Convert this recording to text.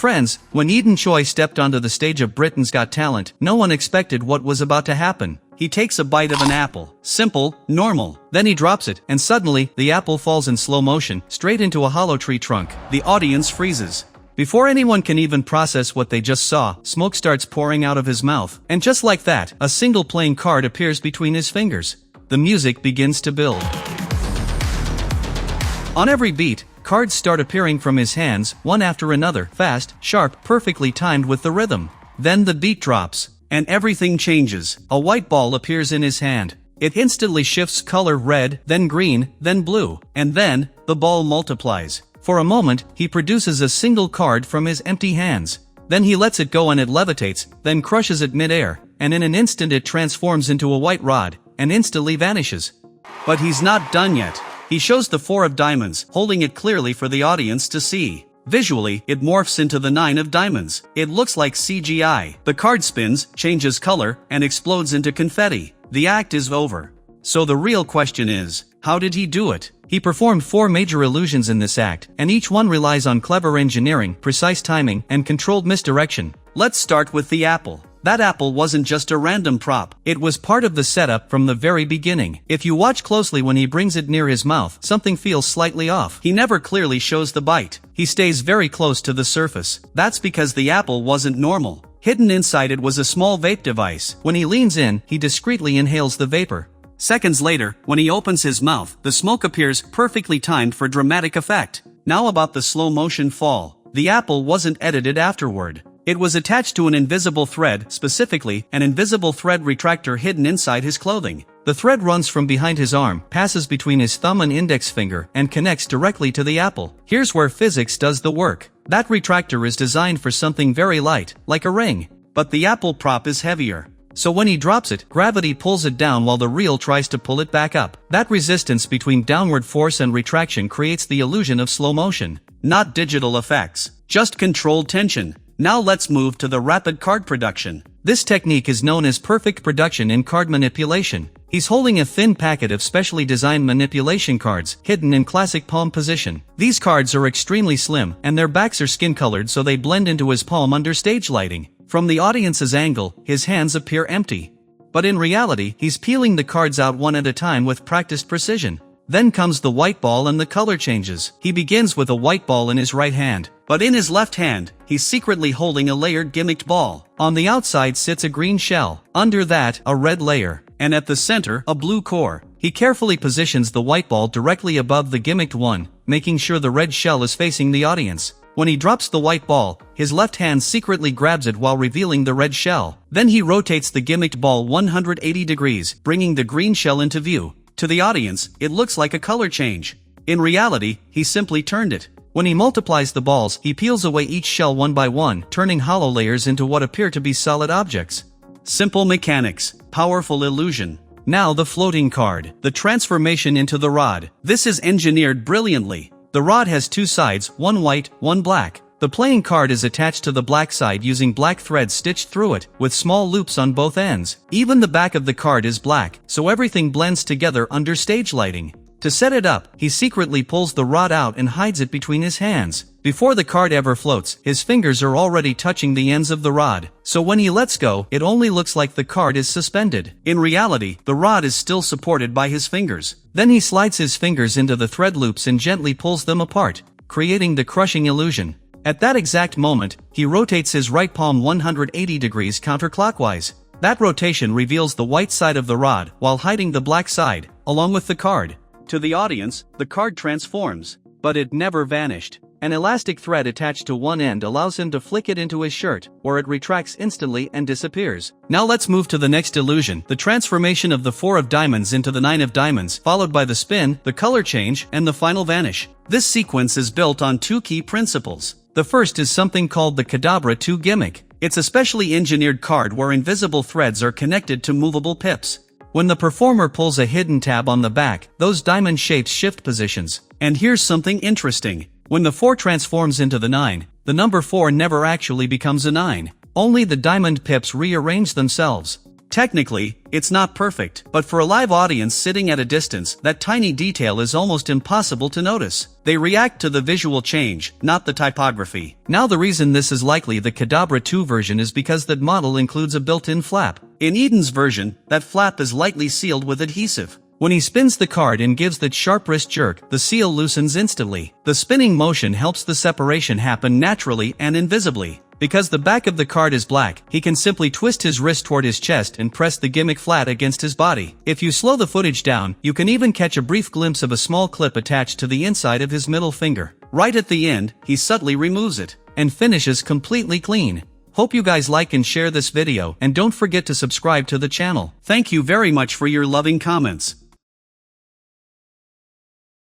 Friends, when Eden Choi stepped onto the stage of Britain's Got Talent, no one expected what was about to happen. He takes a bite of an apple. Simple, normal. Then he drops it, and suddenly, the apple falls in slow motion, straight into a hollow tree trunk. The audience freezes. Before anyone can even process what they just saw, smoke starts pouring out of his mouth. And just like that, a single playing card appears between his fingers. The music begins to build. On every beat, cards start appearing from his hands, one after another, fast, sharp, perfectly timed with the rhythm. Then the beat drops, and everything changes. A white ball appears in his hand. It instantly shifts color red, then green, then blue, and then, the ball multiplies. For a moment, he produces a single card from his empty hands. Then he lets it go and it levitates, then crushes it mid-air, and in an instant it transforms into a white rod, and instantly vanishes. But he's not done yet. He shows the 4 of diamonds, holding it clearly for the audience to see. Visually, it morphs into the 9 of diamonds. It looks like CGI. The card spins, changes color, and explodes into confetti. The act is over. So the real question is, how did he do it? He performed 4 major illusions in this act, and each one relies on clever engineering, precise timing, and controlled misdirection. Let's start with the apple. That apple wasn't just a random prop. It was part of the setup from the very beginning. If you watch closely when he brings it near his mouth, something feels slightly off. He never clearly shows the bite. He stays very close to the surface. That's because the apple wasn't normal. Hidden inside it was a small vape device. When he leans in, he discreetly inhales the vapor. Seconds later, when he opens his mouth, the smoke appears, perfectly timed for dramatic effect. Now about the slow motion fall. The apple wasn't edited afterward. It was attached to an invisible thread, specifically, an invisible thread retractor hidden inside his clothing. The thread runs from behind his arm, passes between his thumb and index finger, and connects directly to the apple. Here's where physics does the work. That retractor is designed for something very light, like a ring. But the apple prop is heavier. So when he drops it, gravity pulls it down while the reel tries to pull it back up. That resistance between downward force and retraction creates the illusion of slow motion. Not digital effects, just controlled tension. Now let's move to the rapid card production. This technique is known as perfect production in card manipulation. He's holding a thin packet of specially designed manipulation cards, hidden in classic palm position. These cards are extremely slim, and their backs are skin-colored so they blend into his palm under stage lighting. From the audience's angle, his hands appear empty. But in reality, he's peeling the cards out one at a time with practiced precision. Then comes the white ball and the color changes. He begins with a white ball in his right hand, but in his left hand, he's secretly holding a layered gimmicked ball. On the outside sits a green shell, under that, a red layer, and at the center, a blue core. He carefully positions the white ball directly above the gimmicked one, making sure the red shell is facing the audience. When he drops the white ball, his left hand secretly grabs it while revealing the red shell. Then he rotates the gimmicked ball 180 degrees, bringing the green shell into view. To the audience, it looks like a color change. In reality, he simply turned it. When he multiplies the balls, he peels away each shell one by one, turning hollow layers into what appear to be solid objects. Simple mechanics, powerful illusion. Now the floating card, the transformation into the rod. This is engineered brilliantly. The rod has 2 sides, one white, one black. The playing card is attached to the black side using black thread stitched through it, with small loops on both ends. Even the back of the card is black, so everything blends together under stage lighting. To set it up, he secretly pulls the rod out and hides it between his hands. Before the card ever floats, his fingers are already touching the ends of the rod. So when he lets go, it only looks like the card is suspended. In reality, the rod is still supported by his fingers. Then he slides his fingers into the thread loops and gently pulls them apart, creating the crushing illusion. At that exact moment, he rotates his right palm 180 degrees counterclockwise. That rotation reveals the white side of the rod while hiding the black side, along with the card. To the audience, the card transforms, but it never vanished. An elastic thread attached to one end allows him to flick it into his shirt, or it retracts instantly and disappears. Now let's move to the next illusion, the transformation of the 4 of diamonds into the 9 of diamonds, followed by the spin, the color change, and the final vanish. This sequence is built on 2 key principles. The first is something called the Kadabra 2 gimmick. It's a specially engineered card where invisible threads are connected to movable pips. When the performer pulls a hidden tab on the back, those diamond shapes shift positions. And here's something interesting. When the 4 transforms into the 9, the number 4 never actually becomes a 9. Only the diamond pips rearrange themselves. Technically, it's not perfect, but for a live audience sitting at a distance, that tiny detail is almost impossible to notice. They react to the visual change, not the typography. Now the reason this is likely the Kadabra 2 version is because that model includes a built-in flap. In Eden's version, that flap is lightly sealed with adhesive. When he spins the card and gives that sharp wrist jerk, the seal loosens instantly. The spinning motion helps the separation happen naturally and invisibly. Because the back of the card is black, he can simply twist his wrist toward his chest and press the gimmick flat against his body. If you slow the footage down, you can even catch a brief glimpse of a small clip attached to the inside of his middle finger. Right at the end, he subtly removes it, and finishes completely clean. Hope you guys like and share this video, and don't forget to subscribe to the channel. Thank you very much for your loving comments.